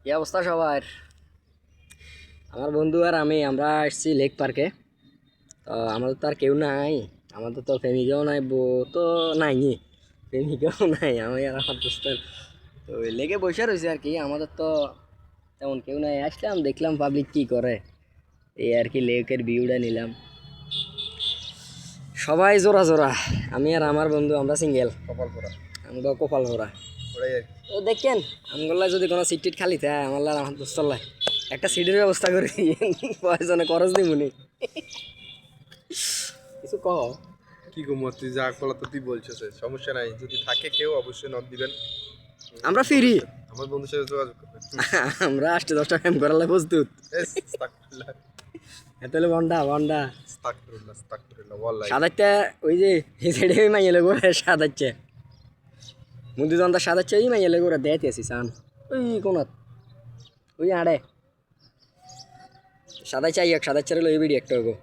কি অবস্থা সবার? আমার বন্ধু আর আমরা আসছি লেক পার্কে। তো আমাদের তো আর কেউ নাই, আমাদের তো প্রেমিকাও নাই, বউ তো নাই, প্রেমিকাও নাই, আমি আর আমার দোস্ত। তো ওই লেকে বসে রয়েছে আর কি, আমাদের তো তেমন কেউ নাই। আসলাম, দেখলাম পাবলিক কি করে, এই আর কি লেকের ভিউটা নিলাম। সবাই জোড়া জোড়া, আমি আর আমার বন্ধু আমরা সিঙ্গেল। কপাল পোড়া আমি তো কপাল ভরা। ওরাই আর কি। তো দেখেন আমগুলা যদি কোনো সিট টিট খালি থাকে আমার আর আমার দোস্তলাই একটা সিটের ব্যবস্থা করে প্রয়োজনে খরচ দিমুনি। কিছু কহ। কি গো তুই যা কলা তো তুই বলছিস, সমস্যা নাই, যদি থাকে কেউ অবশ্যই নক দিবেন। আমরা ফিরি, আমার বন্ধুর সাথে যোগাযোগ করবেন। আমরা 8-10টা ফ্যাম করালে প্রস্তুত। আস্তাগফিরুল্লাহ, এতলে বন্ডা বন্ডা আস্তাগফিরুল্লাহ, আস্তাগফিরুল্লাহ, ওয়াল্লাহি। সাদাচ্ছে ওই যে এই সাইডে মাইয়েলে করে সাদাচ্ছে মুদি দন্তা সাদাচ্ছে ওই মাইয়েলে করে দেয়তে আসি সান ওই কোনাত ওই আড়ে সাদাচ্ছে সাদাচ্ছে রইল এই বিড়ি একটা গো।